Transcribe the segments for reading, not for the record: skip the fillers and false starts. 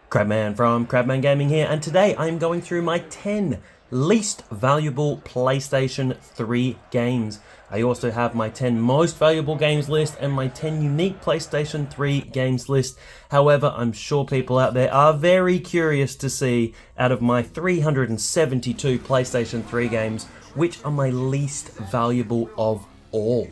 Crabman from Crabman Gaming here, and today I'm going through my 10 least valuable PlayStation 3 games. I also have my 10 most valuable games list and my 10 unique PlayStation 3 games list. However, I'm sure people out there are very curious to see, out of my 372 PlayStation 3 games, which are my least valuable of all.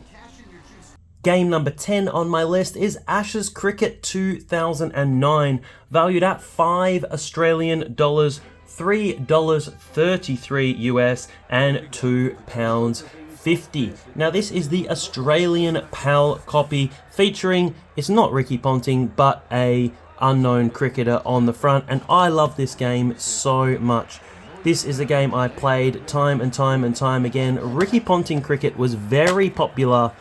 Game number 10 on my list is Ashes Cricket 2009, valued at $5 Australian dollars, $3.33 US, and £2.50. Now this is the Australian PAL copy, featuring, it's not Ricky Ponting, but a unknown cricketer on the front, and I love this game so much. This is a game I played time and time again. Ricky Ponting cricket was very popular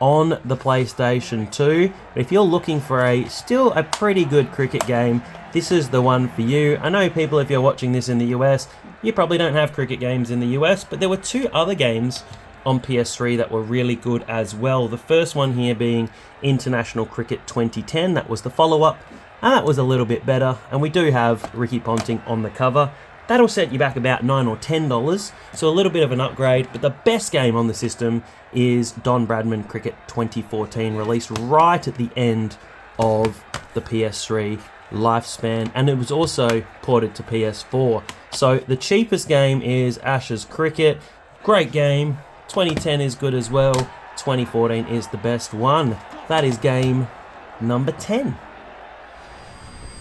on the PlayStation 2. But if you're looking for still a pretty good cricket game, this is the one for you. I know people, if you're watching this in the US, you probably don't have cricket games in the US, but there were two other games on PS3 that were really good as well. The first one here being International Cricket 2010, that was the follow-up, and that was a little bit better, and we do have Ricky Ponting on the cover. That'll set you back about $9 or $10, so a little bit of an upgrade, but the best game on the system is Don Bradman Cricket 2014, released right at the end of the PS3 lifespan, and it was also ported to PS4. So the cheapest game is Ashes Cricket, great game, 2010 is good as well, 2014 is the best one. That is game number 10.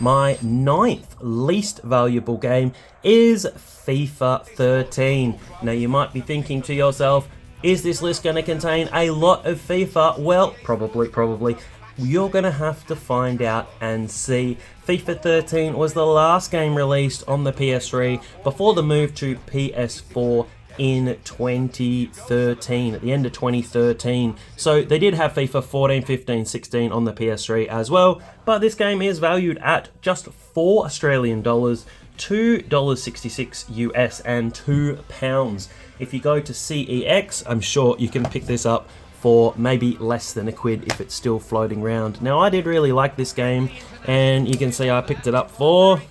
My 9th least valuable game is FIFA 13. Now you might be thinking to yourself, is this list going to contain a lot of FIFA? Well, probably. You're going to have to find out and see. FIFA 13 was the last game released on the PS3 before the move to PS4 in 2013, at the end of 2013. So they did have FIFA 14, 15, 16 on the PS3 as well, but this game is valued at just $4 Australian dollars, $2.66 US, and £2. If you go to CEX, I'm sure you can pick this up for maybe less than £1 if it's still floating around. Now I did really like this game, and you can see I picked it up for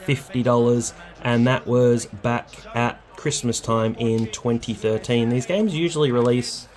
$50, and that was back at Christmas time in 2013. These games usually release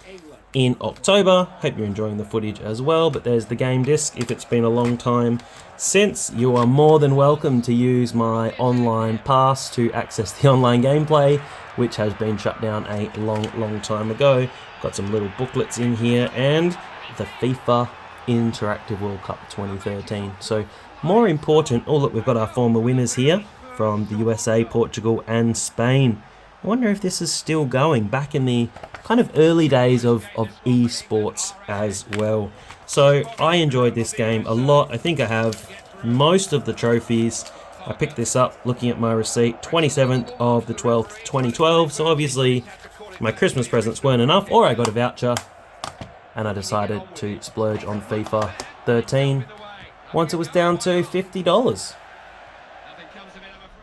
in October. Hope you're enjoying the footage as well, but there's the game disc. If it's been a long time since, you are more than welcome to use my online pass to access the online gameplay, which has been shut down a long time ago. Got some little booklets in here and the FIFA Interactive World Cup 2013. So more important, oh look, we've got our former winners here from the USA, Portugal and Spain. I wonder if this is still going, back in the kind of early days of esports as well. So I enjoyed this game a lot. I think I have most of the trophies. I picked this up looking at my receipt, 27th of the 12th, 2012. So obviously my Christmas presents weren't enough, or I got a voucher, and I decided to splurge on FIFA 13 once it was down to $50.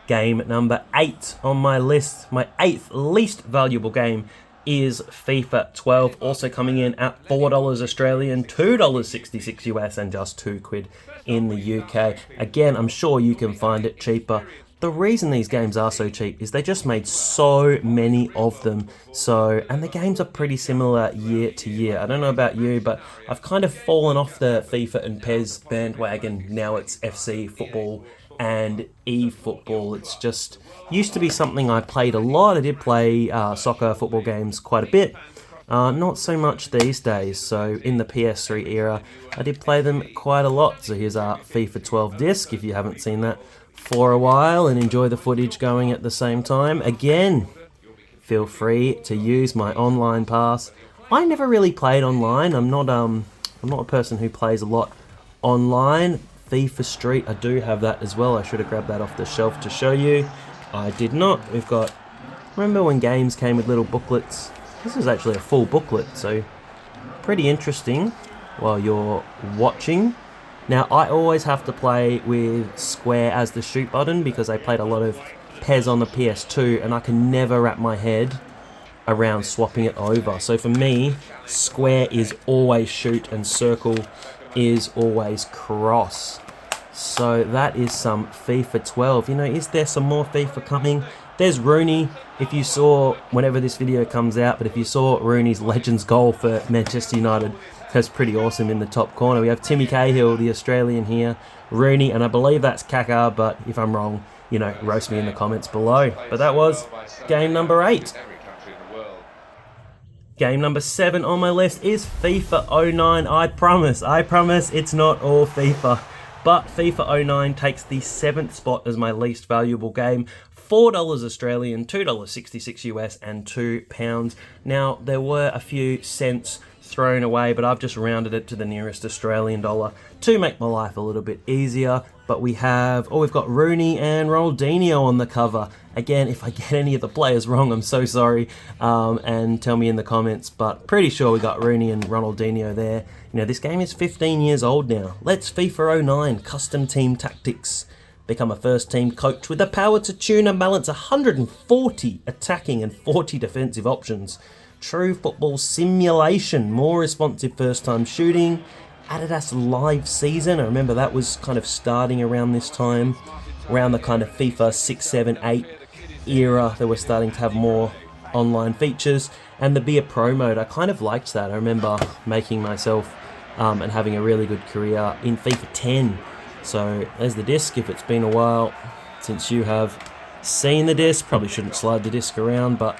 Game number 8 on my list, my 8th least valuable game, is FIFA 12, also coming in at $4 Australian, $2.66 US, and just £2 in the UK. Again, I'm sure you can find it cheaper. The reason these games are so cheap is they just made so many of them. And the games are pretty similar year to year. I don't know about you, but I've kind of fallen off the FIFA and PES bandwagon. Now it's FC football and eFootball. It's just used to be something I played a lot. I did play soccer, football games quite a bit. Not so much these days. So in the PS3 era, I did play them quite a lot. So here's our FIFA 12 disc, if you haven't seen that for a while and enjoy the footage going at the same time. Again, feel free to use my online pass. I never really played online. I'm not a person who plays a lot online. FIFA Street, I do have that as well. I should have grabbed that off the shelf to show you. I did not. We've got, remember when games came with little booklets? This is actually a full booklet, so pretty interesting while you're watching. Now I always have to play with square as the shoot button because I played a lot of PES on the PS2 and I can never wrap my head around swapping it over. So for me, square is always shoot and circle is always cross. So that is some FIFA 12. You know, is there some more FIFA coming? There's Rooney. If you saw, whenever this video comes out, but if you saw Rooney's Legends goal for Manchester United, that's pretty awesome in the top corner. We have Timmy Cahill, the Australian here, Rooney, and I believe that's Kaká, but if I'm wrong, you know, roast me in the comments below. But that was game number 8. Game number 7 on my list is FIFA 09. I promise it's not all FIFA. But FIFA 09 takes the 7th spot as my least valuable game. $4 Australian, $2.66 US, and £2. Now, there were a few cents thrown away, but I've just rounded it to the nearest Australian dollar to make my life a little bit easier. But we've got Rooney and Ronaldinho on the cover. Again, if I get any of the players wrong, I'm so sorry, and tell me in the comments, but pretty sure we got Rooney and Ronaldinho there. You know, this game is 15 years old now. Let's FIFA 09 custom team tactics. Become a first team coach with the power to tune and balance 140 attacking and 40 defensive options. True football simulation, more responsive first time shooting. Adidas Live Season, I remember that was kind of starting around this time, around the kind of FIFA 6, 7, 8 era. They were starting to have more online features, and the Be a Pro mode, I kind of liked that. I remember making myself and having a really good career in FIFA 10. So there's the disc. If it's been a while since you have seen the disc, probably shouldn't slide the disc around, but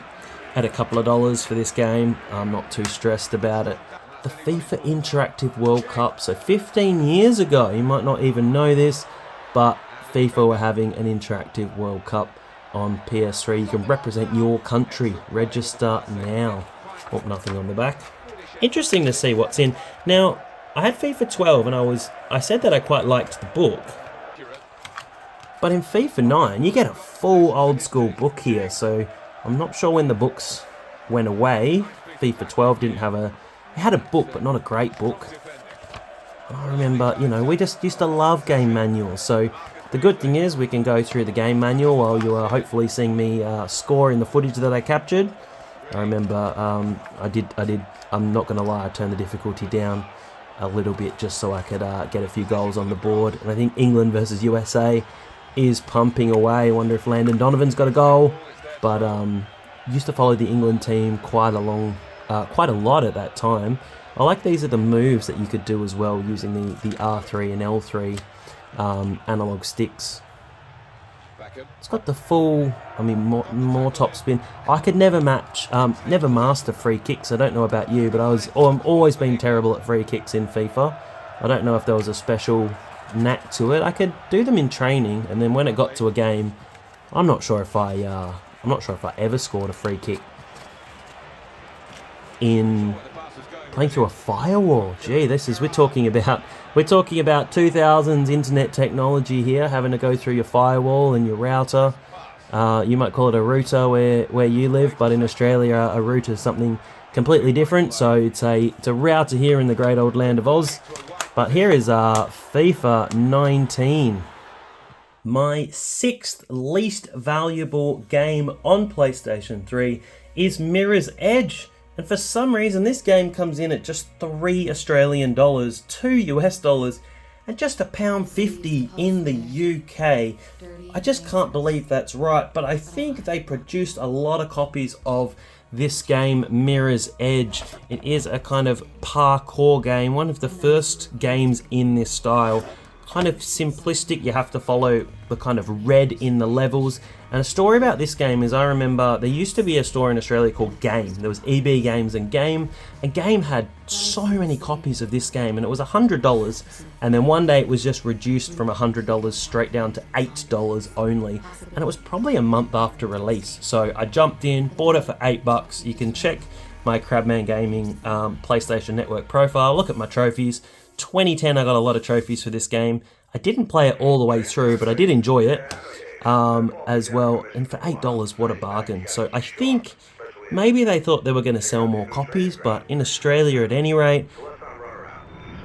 had a couple of dollars for this game. I'm not too stressed about it. The FIFA Interactive World Cup. So 15 years ago, you might not even know this, but FIFA were having an Interactive World Cup on PS3. You can represent your country. Register now. Oh, nothing on the back. Interesting to see what's in. Now, I had FIFA 12 and I said that I quite liked the book. But in FIFA 9, you get a full old school book here. So I'm not sure when the books went away. FIFA 12 didn't have it had a book, but not a great book. I remember, you know, we just used to love game manuals. So the good thing is we can go through the game manual while you are hopefully seeing me score in the footage that I captured. I remember I'm not going to lie, I turned the difficulty down a little bit just so I could get a few goals on the board. And I think England versus USA is pumping away. I wonder if Landon Donovan's got a goal. But used to follow the England team quite a lot at that time. I like these are the moves that you could do as well using the R3 and L3 analog sticks. It's got the full, more top spin. I could never master free kicks. I don't know about you, but I've always been terrible at free kicks in FIFA. I don't know if there was a special knack to it. I could do them in training, and then when it got to a game, I'm not sure if I ever scored a free kick in playing through a firewall. Gee, we're talking about 2000s internet technology here, having to go through your firewall and your router. You might call it a router where you live, but in Australia a router is something completely different. So it's a router here in the great old land of Oz. But here is FIFA 19. My 6th least valuable game on PlayStation 3 is Mirror's Edge. And for some reason, this game comes in at just $3 Australian, $2 US, and just £1.50 in the UK. I just can't believe that's right, but I think they produced a lot of copies of this game, Mirror's Edge. It is a kind of parkour game, one of the first games in this style. Kind of simplistic, you have to follow the kind of red in the levels. And a story about this game is, I remember there used to be a store in Australia called Game. There was EB Games and Game had so many copies of this game, and it was $100, and then one day it was just reduced from $100 straight down to $8 only, and it was probably a month after release. So I jumped in, bought it for $8. You can check my Crabman Gaming PlayStation Network profile, look at my trophies. 2010, I got a lot of trophies for this game. I didn't play it all the way through, but I did enjoy it as well. And for $8, what a bargain. So I think maybe they thought they were going to sell more copies, but in Australia at any rate,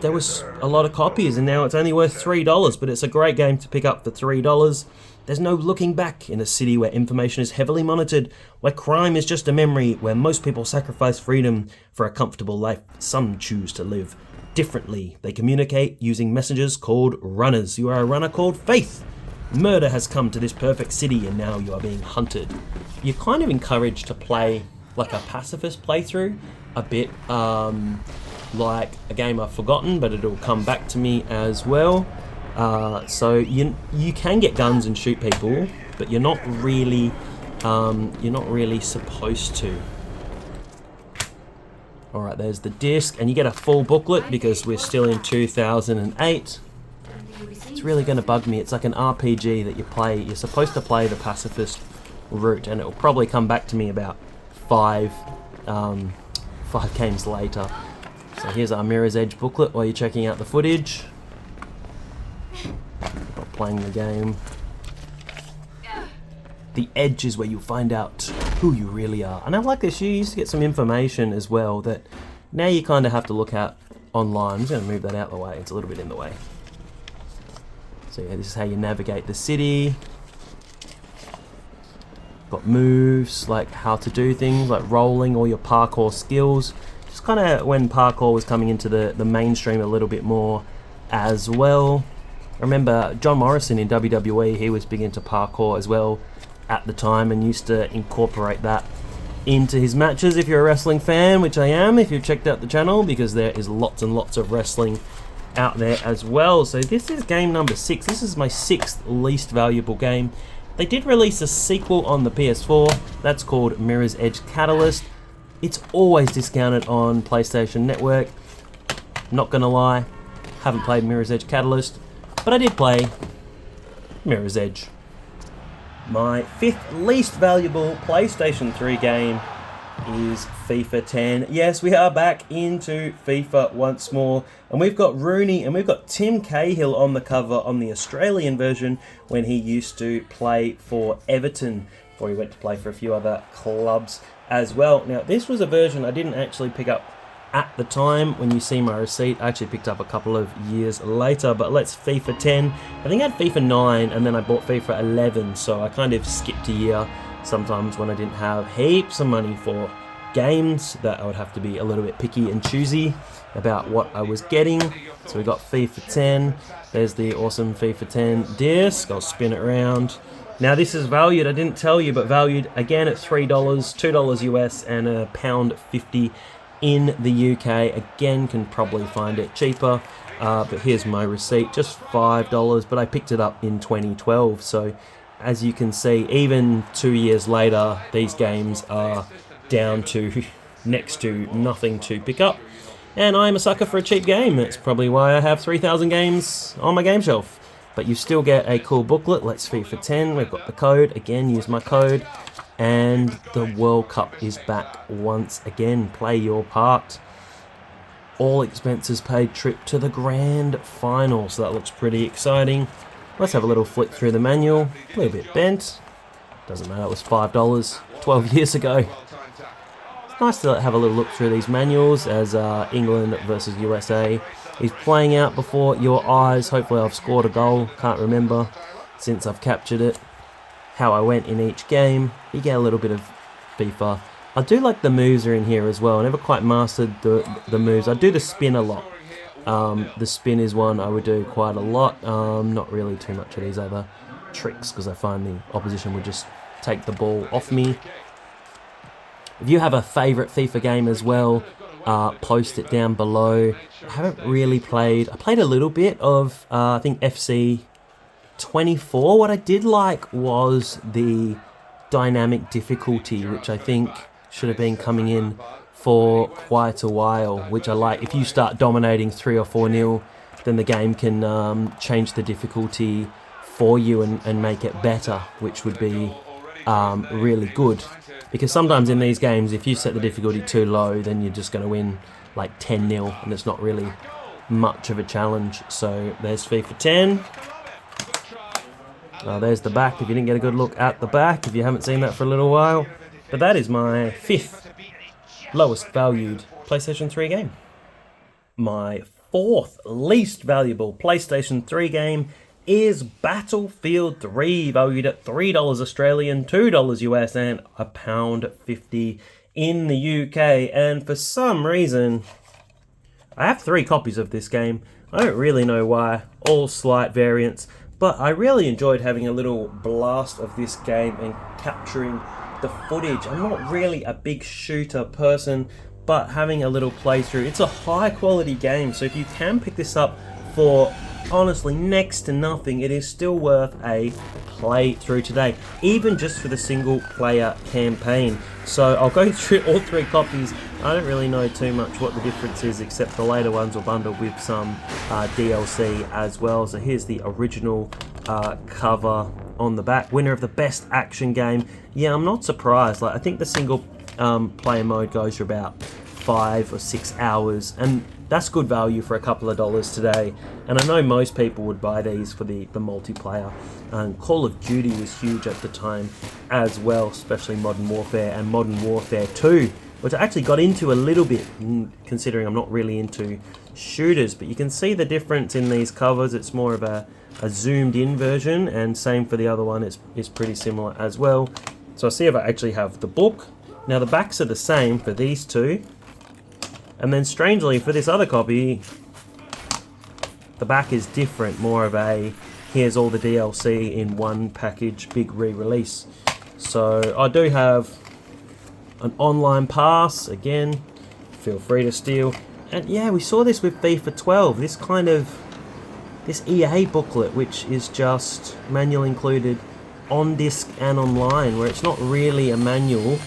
there was a lot of copies, and now it's only worth $3, but it's a great game to pick up for $3. There's no looking back in a city where information is heavily monitored, where crime is just a memory, where most people sacrifice freedom for a comfortable life some choose to live. differently. They communicate using messages called runners. You are a runner called Faith. Murder has come to this perfect city and now you are being hunted. You're kind of encouraged to play like a pacifist playthrough, a bit like a game I've forgotten, but it'll come back to me as well. So you can get guns and shoot people, but you're not really supposed to. All right, there's the disc, and you get a full booklet because we're still in 2008. It's really going to bug me. It's like an RPG that you play. You're supposed to play the pacifist route, and it'll probably come back to me about five games later. So here's our Mirror's Edge booklet while you're checking out the footage. Not playing the game. The Edge is where you'll find out who you really are. And I like this, you used to get some information as well that now you kind of have to look at online. I'm just going to move that out of the way, it's a little bit in the way. So yeah, this is how you navigate the city. Got moves, like how to do things, like rolling, all your parkour skills. Just kind of when parkour was coming into the mainstream a little bit more as well. I remember John Morrison in WWE, he was big into parkour as well at the time and used to incorporate that into his matches. If you're a wrestling fan, which I am, if you've checked out the channel, because there is lots and lots of wrestling out there as well. So this is game number 6. This is my 6th least valuable game. They did release a sequel on the PS4. That's called Mirror's Edge Catalyst. It's always discounted on PlayStation Network. Not gonna lie, haven't played Mirror's Edge Catalyst, but I did play Mirror's Edge. My 5th least valuable PlayStation 3 game is FIFA 10. Yes, we are back into FIFA once more, and we've got Rooney and we've got Tim Cahill on the cover on the Australian version when he used to play for Everton, before he went to play for a few other clubs as well. Now, this was a version I didn't actually pick up at the time. When you see my receipt, I actually picked up a couple of years later, but let's FIFA 10. I think I had FIFA 9 and then I bought FIFA 11, so I kind of skipped a year sometimes when I didn't have heaps of money for games, that I would have to be a little bit picky and choosy about what I was getting. So we got FIFA 10. There's the awesome FIFA 10 disc. I'll spin it around. Now this is valued, I didn't tell you, but valued again at $3, $2 US and £1.50 in the UK. Again, can probably find it cheaper, but here's my receipt, just $5, but I picked it up in 2012. So as you can see, even 2 years later, these games are down to next to nothing to pick up. And I'm a sucker for a cheap game. That's probably why I have 3,000 games on my game shelf. But you still get a cool booklet. Let's FIFA 10. We've got the code. Again, use my code. And the World Cup is back once again. Play your part. All expenses paid trip to the grand final. So that looks pretty exciting. Let's have a little flick through the manual. A little bit bent. Doesn't matter, it was $5 12 years ago. It's nice to have a little look through these manuals as England versus USA is playing out before your eyes. Hopefully I've scored a goal. Can't remember since I've captured it how I went in each game. You get a little bit of FIFA. I do like the moves are in here as well. I never quite mastered the moves. I do the spin a lot. The spin is one I would do quite a lot. Not really too much of these other tricks because I find the opposition would just take the ball off me. If you have a favourite FIFA game as well, post it down below. I haven't really played. I played a little bit of, I think, FC 24. What I did like was the dynamic difficulty, which I think should have been coming in for quite a while, which I like. If you start dominating 3 or 4-0, then the game can change the difficulty for you and make it better, which would be really good. Because sometimes in these games, if you set the difficulty too low, then you're just going to win like 10-0, and it's not really much of a challenge. So there's FIFA 10. There's the back, if you didn't get a good look at the back, if you haven't seen that for a little while. But that is my 5th lowest valued PlayStation 3 game. My 4th least valuable PlayStation 3 game is Battlefield 3, valued at $3 Australian, $2 US and £1.50 in the UK. And for some reason, I have 3 copies of this game. I don't really know why, all slight variants, but I really enjoyed having a little blast of this game and capturing the footage. I'm not really a big shooter person, but having a little playthrough, it's a high quality game, so if you can pick this up for honestly next to nothing, it is still worth a playthrough today, even just for the single player campaign. So I'll go through all 3 copies. I don't really know too much what the difference is, except the later ones will bundle with some DLC as well. So here's the original cover on the back. Winner of the best action game. Yeah, I'm not surprised. Like, I think the single player mode goes for about 5 or 6 hours, and that's good value for a couple of dollars today. And I know most people would buy these for the multiplayer. Call of Duty was huge at the time as well, especially Modern Warfare and Modern Warfare 2, which I actually got into a little bit, considering I'm not really into shooters. But you can see the difference in these covers. It's more of a zoomed in version, and same for the other one. It's pretty similar as well. So I'll see if I actually have the book. Now the backs are the same for these 2. And then strangely, for this other copy, the back is different, more of a, here's all the DLC in one package, big re-release. So I do have an online pass, again, feel free to steal. And yeah, we saw this with FIFA 12, this EA booklet, which is just manual included on disc and online, where it's not really a manual.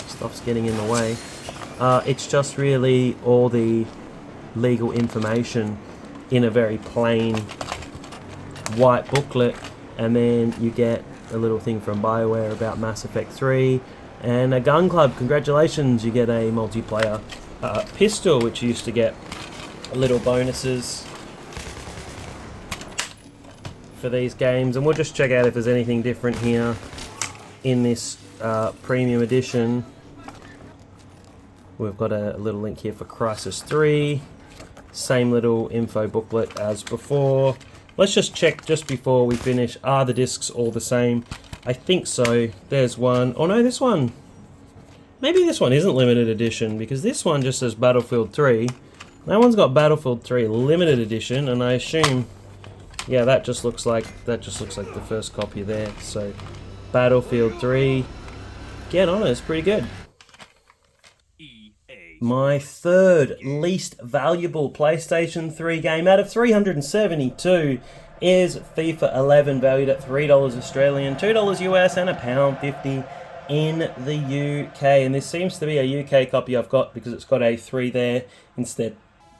Stuff's getting in the way. It's just really all the legal information in a very plain white booklet, and then you get a little thing from BioWare about Mass Effect 3 and a gun club. Congratulations, you get a multiplayer pistol, which you used to get little bonuses for these games. And we'll just check out if there's anything different here in this premium edition. We've got a little link here for Crisis 3. Same little info booklet as before. Let's just check just before we finish. Are the discs all the same? I think so. There's one. Oh no, this one. Maybe this one isn't limited edition, because this one just says Battlefield 3. That one's got Battlefield 3 limited edition, and I assume, yeah, that just looks like the first copy there. So Battlefield 3. Get on it, it's pretty good. My 3rd least valuable PlayStation 3 game out of 372 is FIFA 11, valued at $3 Australian, $2 US, and £1.50 in the UK. And this seems to be a UK copy I've got, because it's got a 3 there instead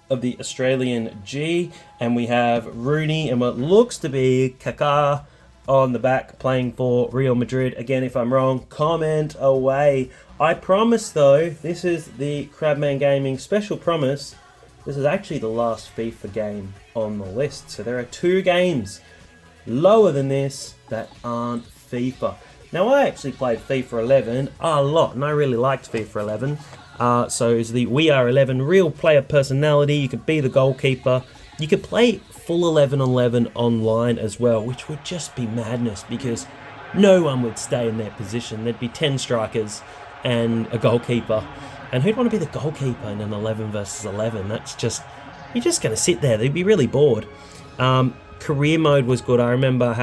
of the Australian G. And we have Rooney and what looks to be Kaká on the back, playing for Real Madrid. Again, if I'm wrong, comment away. I promise though, this is the Crabman Gaming special promise. This is actually the last FIFA game on the list. So there are 2 games lower than this that aren't FIFA. Now I actually played FIFA 11 a lot, and I really liked FIFA 11. So it's the We Are 11 real player personality. You could be the goalkeeper. You could play full 11 on 11 online as well, which would just be madness, because no one would stay in their position. There'd be 10 strikers and a goalkeeper. And who'd want to be the goalkeeper in an 11 versus 11? That's just, you're just going to sit there. They'd be really bored. Career mode was good. I remember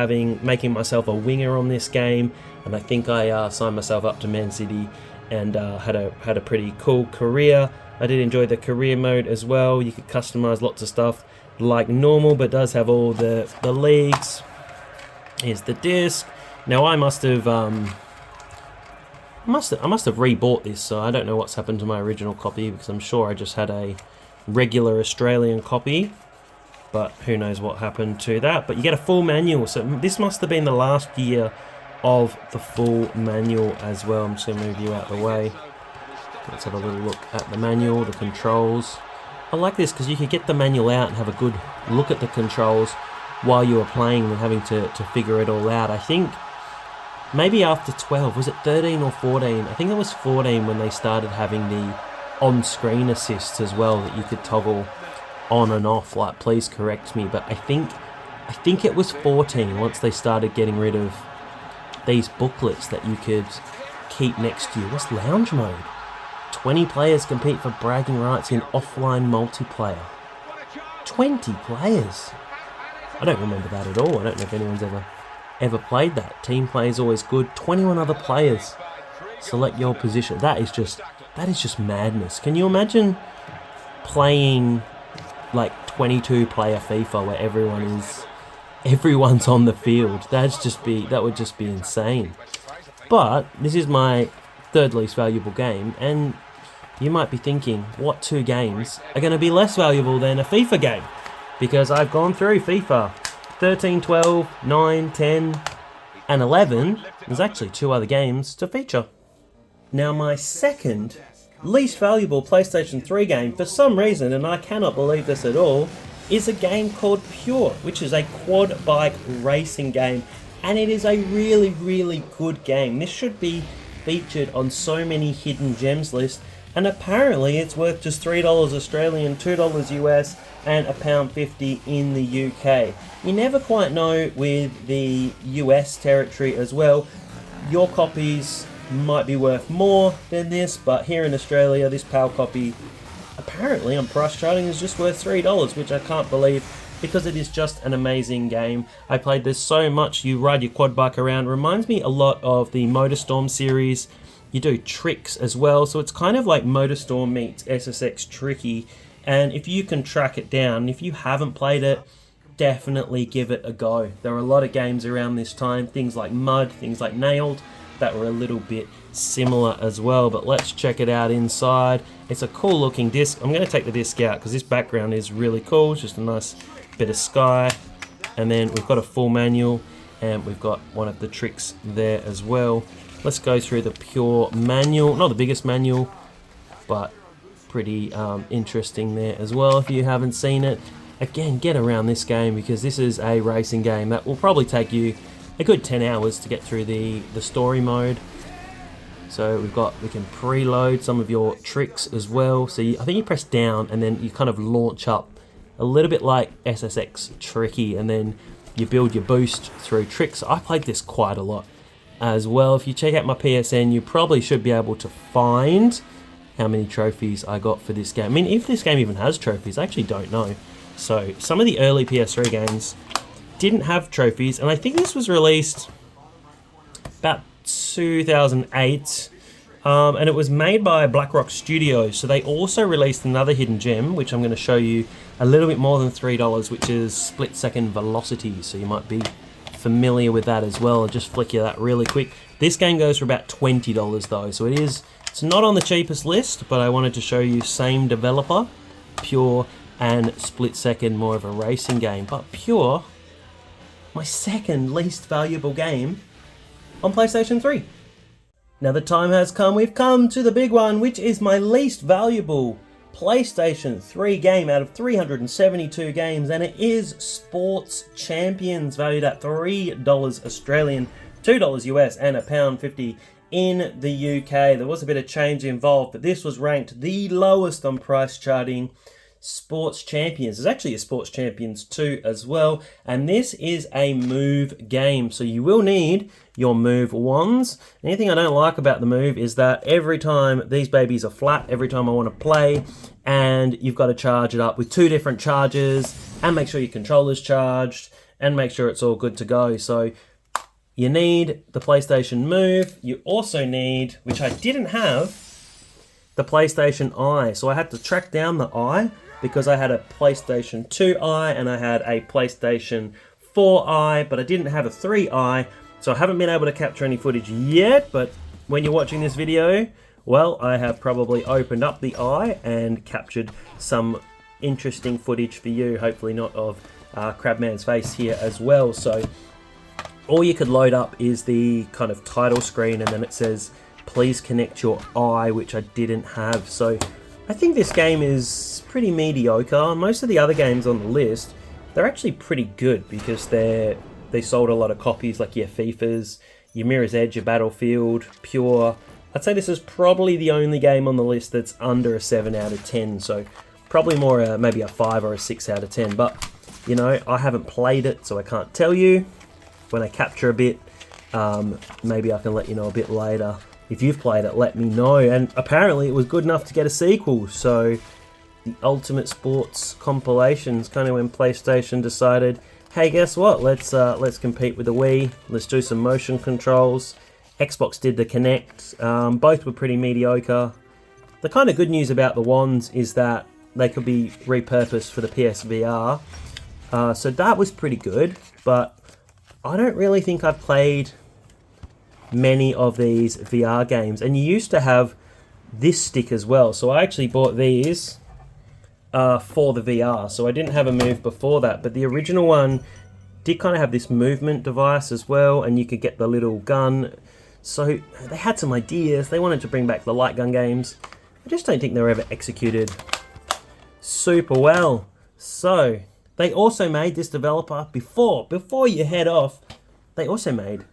making myself a winger on this game, and I think I signed myself up to Man City and had a pretty cool career. I did enjoy the career mode as well. You could customize lots of stuff like normal, but does have all the leagues. Here's the disc. Now I must have rebought this, so I don't know what's happened to my original copy, because I'm sure I just had a regular Australian copy, but who knows what happened to that. But you get a full manual, so this must have been the last year of the full manual as well. I'm just going to move you out of the way. Let's have a little look at the manual, the controls. I like this because you could get the manual out and have a good look at the controls while you were playing and having to figure it all out. I think maybe after 12, was it 13 or 14? I think it was 14 when they started having the on-screen assists as well, that you could toggle on and off. Like, please correct me, but I think it was 14 once they started getting rid of these booklets that you could keep next to you. What's lounge mode? 20 players compete for bragging rights in offline multiplayer. 20 players. I don't remember that at all. I don't know if anyone's ever played that. Team play is always good. 21 other players. Select your position. That is just madness. Can you imagine playing like 22 player FIFA where everyone's on the field? That would just be insane. But this is my third least valuable game, and you might be thinking, what two games are going to be less valuable than a FIFA game? Because I've gone through FIFA 13, 12, 9, 10, and 11. There's actually two other games to feature. Now, my second least valuable PlayStation 3 game, for some reason, and I cannot believe this at all, is a game called Pure, which is a quad bike racing game, and it is a really, really good game. This should be featured on so many hidden gems lists, and apparently it's worth just $3 Australian, $2 US, and £1.50 in the UK. You never quite know with the US territory as well. Your copies might be worth more than this, but here in Australia, this PAL copy apparently on price charting is just worth $3, which I can't believe, because it is just an amazing game. I played this so much. You ride your quad bike around. Reminds me a lot of the MotorStorm series. You do tricks as well, so it's kind of like MotorStorm meets SSX Tricky. And if you can track it down, if you haven't played it, definitely give it a go. There are a lot of games around this time, things like Mud, things like Nailed, that were a little bit similar as well. But let's check it out inside. It's a cool looking disc. I'm going to take the disc out because this background is really cool. It's just a nice bit of sky. And then we've got a full manual, and we've got one of the tricks there as well. Let's go through the Pure manual. Not the biggest manual, but pretty interesting there as well if you haven't seen it. Again, get around this game because this is a racing game that will probably take you a good 10 hours to get through the story mode. So we can preload some of your tricks as well. So I think you press down and then you kind of launch up a little bit like SSX Tricky, and then you build your boost through tricks. I played this quite a lot as well. If you check out my PSN, you probably should be able to find how many trophies I got for this game. I mean, if this game even has trophies, I actually don't know. So some of the early PS3 games didn't have trophies, and I think this was released about 2008, and it was made by BlackRock Studios. So they also released another hidden gem, which I'm going to show you a little bit more than $3, which is Split Second Velocity. So you might be familiar with that as well. I'll just flick you that really quick. This game goes for about $20 though, so it's not on the cheapest list, but I wanted to show you same developer, Pure, and Split Second, more of a racing game. But Pure, my second least valuable game on PlayStation 3. Now the time has come, we've come to the big one, which is my least valuable PlayStation 3 game out of 372 games, and it is Sports Champions, valued at $3 Australian, $2 US, and £1.50 in the UK. There was a bit of change involved, but this was ranked the lowest on price charting. Sports Champions. There's actually a Sports Champions 2 as well, and this is a move game, so you will need your move wands. Anything I don't like about the move is that every time these babies are flat, every time I want to play, and you've got to charge it up with two different charges, and make sure your controller's charged, and make sure it's all good to go. So you need the PlayStation Move. You also need, which I didn't have, the PlayStation Eye. So I had to track down the Eye because I had a PlayStation 2 Eye and I had a PlayStation 4 Eye, but I didn't have a 3 Eye. So I haven't been able to capture any footage yet, but when you're watching this video, well, I have probably opened up the Eye and captured some interesting footage for you, hopefully not of Crabman's face here as well. So all you could load up is the kind of title screen, and then it says, please connect your Eye, which I didn't have. So I think this game is pretty mediocre. Most of the other games on the list, they're actually pretty good because they sold a lot of copies, like your FIFAs, your Mirror's Edge, your Battlefield, Pure. I'd say this is probably the only game on the list that's under a 7 out of 10. So probably more maybe a 5 or a 6 out of 10. But, you know, I haven't played it, so I can't tell you. When I capture a bit, maybe I can let you know a bit later If you've played it, let me know. And apparently it was good enough to get a sequel, so the Ultimate Sports compilations, kind of when PlayStation decided, hey, guess what? Let's compete with the Wii. Let's do some motion controls. Xbox did the Kinect. Both were pretty mediocre. The kind of good news about the wands is that they could be repurposed for the PSVR. So that was pretty good, but I don't really think I've played many of these VR games. And you used to have this stick as well. So I actually bought these for the VR. So I didn't have a Move before that, but the original one did kind of have this movement device as well, and you could get the little gun. So they had some ideas. They wanted to bring back the light gun games. I just don't think they were ever executed super well. So they also made, this developer, before you head off, they also made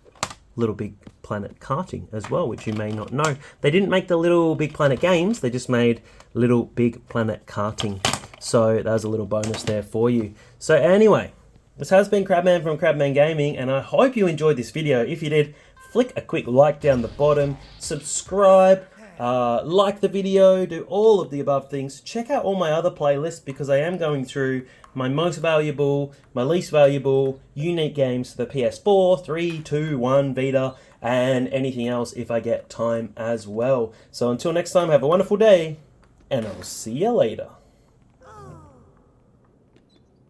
Little Big Planet karting as well, which you may not know. They didn't make the Little Big Planet games, they just made Little Big Planet karting. So that was a little bonus there for you. So anyway, this has been Crabman from Crabman Gaming, and I hope you enjoyed this video. If you did, flick a quick like down the bottom, subscribe, like the video, do all of the above things. Check out all my other playlists, because I am going through my most valuable, my least valuable, unique games for the PS4, 3, 2, 1, Vita, and anything else if I get time as well. So until next time, have a wonderful day, and I'll see you later.